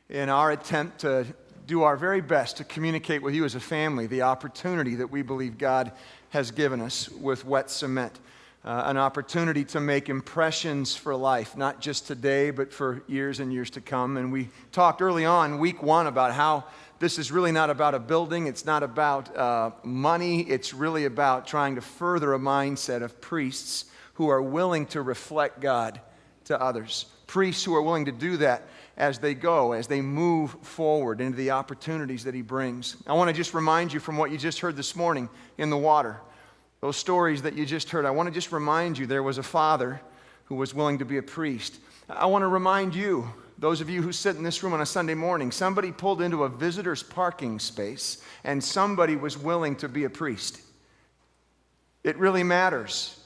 in our attempt to do our very best to communicate with you as a family the opportunity that we believe God has given us with Wet Cement. An opportunity to make impressions for life, not just today, but for years and years to come. And we talked early on, week one, about how this is really not about a building. It's not about money. It's really about trying to further a mindset of priests who are willing to reflect God to others. Priests who are willing to do that as they go, as they move forward into the opportunities that He brings. I want to just remind you from what you just heard this morning in the water. Those stories that you just heard, I want to just remind you there was a father who was willing to be a priest. I want to remind you, those of you who sit in this room on a Sunday morning, somebody pulled into a visitor's parking space and somebody was willing to be a priest. It really matters,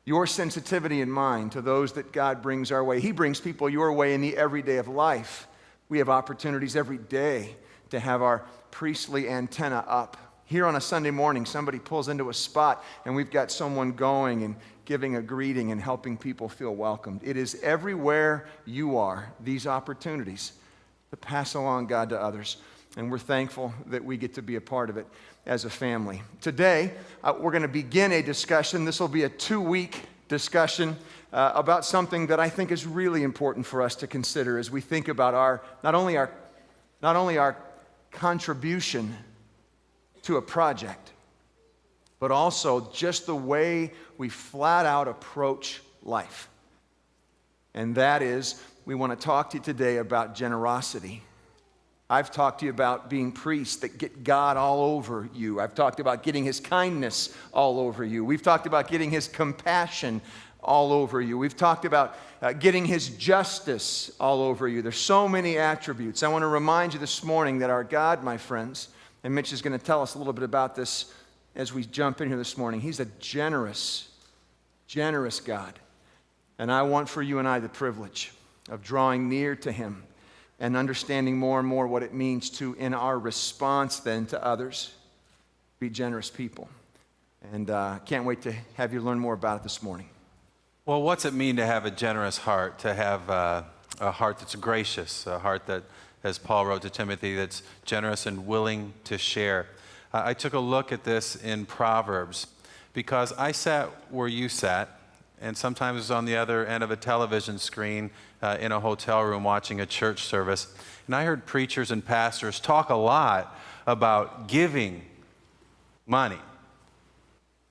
your sensitivity in mind to those that God brings our way. He brings people your way in the everyday of life. We have opportunities every day to have our priestly antenna up. Here on a Sunday morning, somebody pulls into a spot and we've got someone going and giving a greeting and helping people feel welcomed. It is everywhere you are, these opportunities to pass along God to others. And we're thankful that we get to be a part of it as a family. Today, we're going to begin a discussion. This will be a 2-week discussion about something that I think is really important for us to consider as we think about not only our contribution to a project, but also just the way we flat out approach life. And that is, we want to talk to you today about generosity. I've talked to you about being priests that get God all over you. I've talked about getting His kindness all over you. We've talked about getting His compassion all over you. We've talked about getting His justice all over you. There's so many attributes. I want to remind you this morning that our God, my friends, and Mitch is going to tell us a little bit about this as we jump in here this morning. He's a generous, generous God. And I want for you and I the privilege of drawing near to Him and understanding more and more what it means to, in our response then to others, be generous people. And can't wait to have you learn more about it this morning. Well, what's it mean to have a generous heart, to have a heart that's gracious, a heart that, as Paul wrote to Timothy, that's generous and willing to share? I took a look at this in Proverbs because I sat where you sat, and sometimes was on the other end of a television screen in a hotel room watching a church service. And I heard preachers and pastors talk a lot about giving money.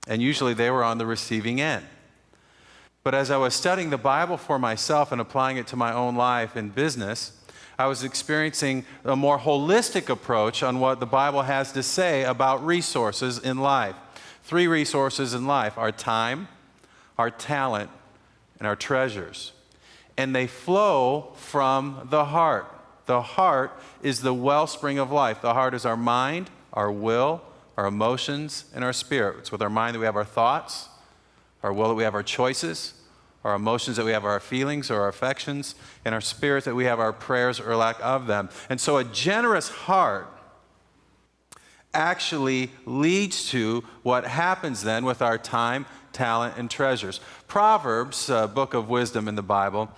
And usually they were on the receiving end. But as I was studying the Bible for myself and applying it to my own life and business, I was experiencing a more holistic approach on what the Bible has to say about resources in life. 3 resources in life: our time, our talent, and our treasures. And they flow from the heart. The heart is the wellspring of life. The heart is our mind, our will, our emotions, and our spirit. It's with our mind that we have our thoughts, our will that we have our choices, our emotions that we have our feelings or our affections, and our spirit that we have our prayers or lack of them. And so a generous heart actually leads to what happens then with our time, talent, and treasures. Proverbs, book of wisdom in the Bible,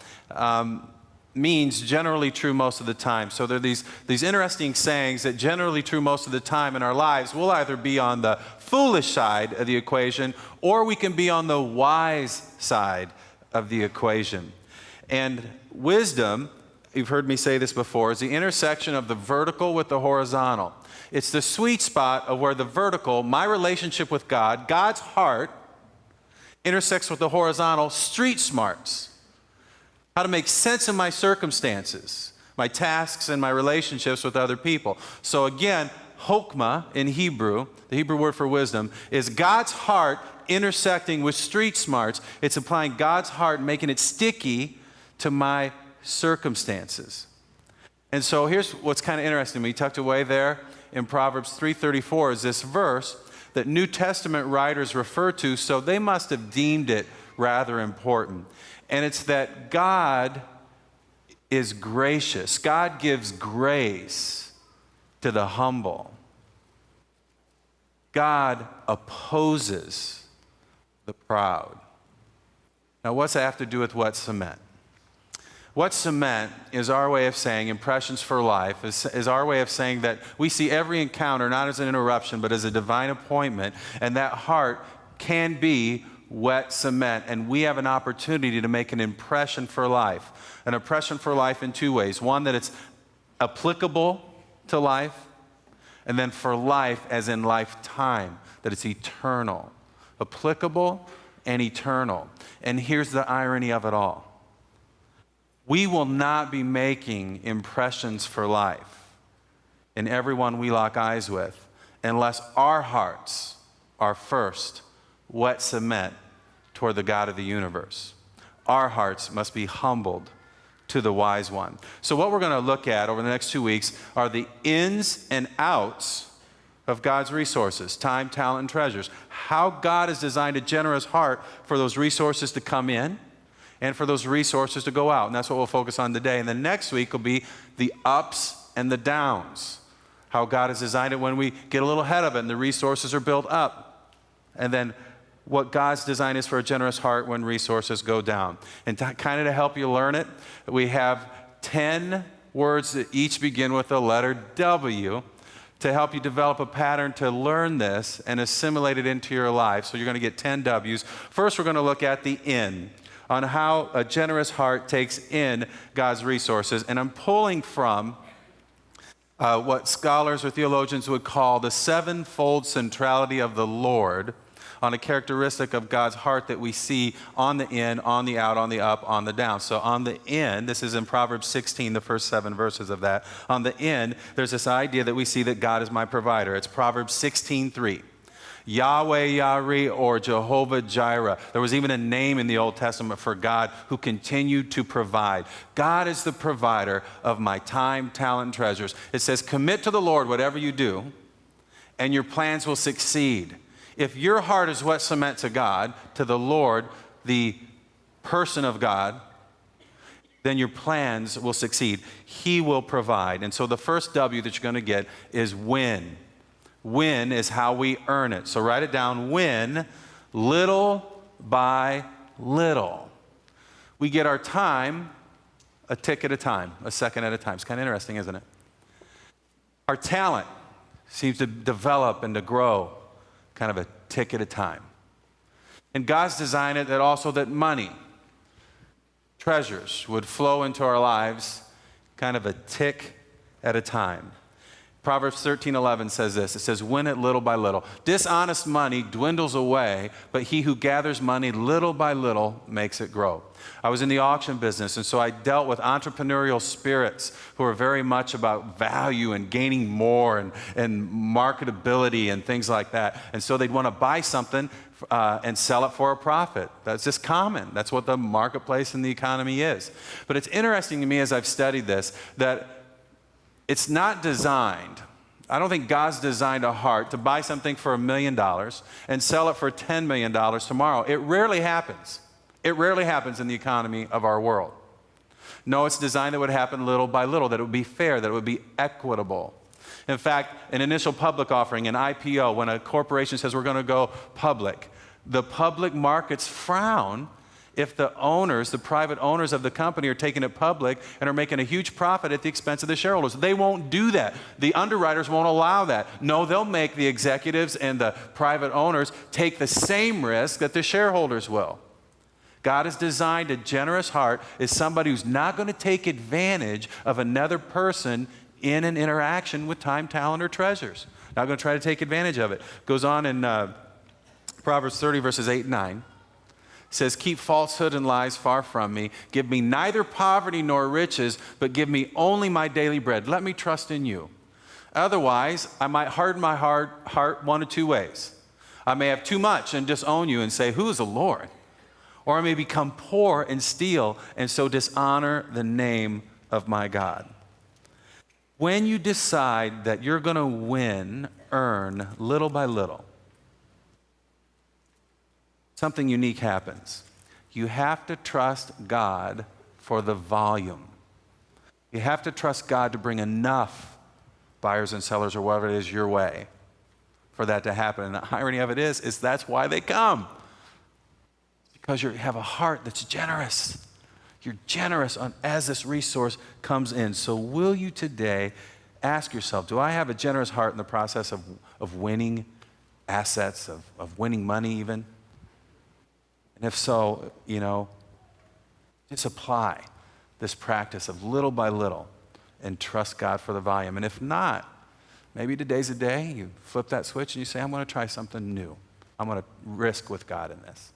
means generally true most of the time. So there are these interesting sayings that generally true most of the time in our lives. We'll either be on the foolish side of the equation, or we can be on the wise side of the equation. And wisdom, you've heard me say this before, is the intersection of the vertical with the horizontal. It's the sweet spot of where the vertical, my relationship with God, God's heart, intersects with the horizontal, street smarts. How to make sense of my circumstances, my tasks, and my relationships with other people. So again, Hokmah in Hebrew, the Hebrew word for wisdom, is God's heart intersecting with street smarts. It's applying God's heart and making it sticky to my circumstances. And so here's what's kind of interesting to me. Tucked away there in Proverbs 3:34 is this verse that New Testament writers refer to, so they must have deemed it rather important. And it's that God is gracious. God gives grace to the humble. God opposes the proud. Now, what's that have to do with Wet Cement? What cement is our way of saying, impressions for life, is our way of saying that we see every encounter not as an interruption, but as a divine appointment, and that heart can be wet cement, and we have an opportunity to make an impression for life. An impression for life in two ways. One, that it's applicable to life, and then for life as in lifetime, that it's eternal. Applicable and eternal. And here's the irony of it all. We will not be making impressions for life in everyone we lock eyes with unless our hearts are first wet cement toward the God of the universe. Our hearts must be humbled to the wise one. So what we're going to look at over the next 2 weeks are the ins and outs of God's resources, time, talent, and treasures. How God has designed a generous heart for those resources to come in and for those resources to go out. And that's what we'll focus on today. And then next week will be the ups and the downs. How God has designed it when we get a little ahead of it and the resources are built up. And then what God's design is for a generous heart when resources go down. And kind of to help you learn it, we have 10 words that each begin with the letter W to help you develop a pattern to learn this and assimilate it into your life. So you're going to get 10 W's. First, we're going to look at the in, on how a generous heart takes in God's resources. And I'm pulling from what scholars or theologians would call the sevenfold centrality of the Lord, on a characteristic of God's heart that we see on the in, on the out, on the up, on the down. So on the in, this is in Proverbs 16, the first 7 verses of that. On the in, there's this idea that we see that God is my provider. It's Proverbs 16:3. Yahweh Yireh, or Jehovah Jireh. There was even a name in the Old Testament for God who continued to provide. God is the provider of my time, talent, and treasures. It says, commit to the Lord whatever you do, and your plans will succeed. If your heart is wet cement to God, to the Lord, the person of God, then your plans will succeed. He will provide. And so the first W that you're going to get is win. Win is how we earn it. So write it down. Win, little by little. We get our time a tick at a time, a second at a time. It's kind of interesting, isn't it? Our talent seems to develop and to grow kind of a tick at a time. And God's designed it that also that money, treasures would flow into our lives kind of a tick at a time. Proverbs 13:11 says this. It says, win it little by little. Dishonest money dwindles away, but he who gathers money little by little makes it grow. I was in the auction business, and so I dealt with entrepreneurial spirits who are very much about value and gaining more and marketability and things like that. And so they'd want to buy something and sell it for a profit. That's just common. That's what the marketplace and the economy is. But it's interesting to me as I've studied this that it's not designed. I don't think God's designed a heart to buy something for $1 million and sell it for $10 million tomorrow. It rarely happens. It rarely happens in the economy of our world. No, it's designed that it would happen little by little, that it would be fair, that it would be equitable. In fact, an initial public offering, an IPO, when a corporation says we're going to go public, the public markets frown if the owners, the private owners of the company, are taking it public and are making a huge profit at the expense of the shareholders. They won't do that. The underwriters won't allow that. No, they'll make the executives and the private owners take the same risk that the shareholders will. God has designed a generous heart as somebody who's not going to take advantage of another person in an interaction with time, talent, or treasures. Not going to try to take advantage of it. Goes on in Proverbs 30, verses 8 and 9. Says, keep falsehood and lies far from me. Give me neither poverty nor riches, but give me only my daily bread. Let me trust in you. Otherwise, I might harden my heart one of two ways. I may have too much and disown you and say, who is the Lord? Or I may become poor and steal and so dishonor the name of my God. When you decide that you're going to earn little by little, something unique happens. You have to trust God for the volume. You have to trust God to bring enough buyers and sellers or whatever it is your way for that to happen. And the irony of it is that's why they come. Because you have a heart that's generous. You're generous as this resource comes in. So will you today ask yourself, do I have a generous heart in the process of winning assets, of winning money even? And if so, just apply this practice of little by little and trust God for the volume. And if not, maybe today's a day you flip that switch and you say, I'm going to try something new. I'm going to risk with God in this.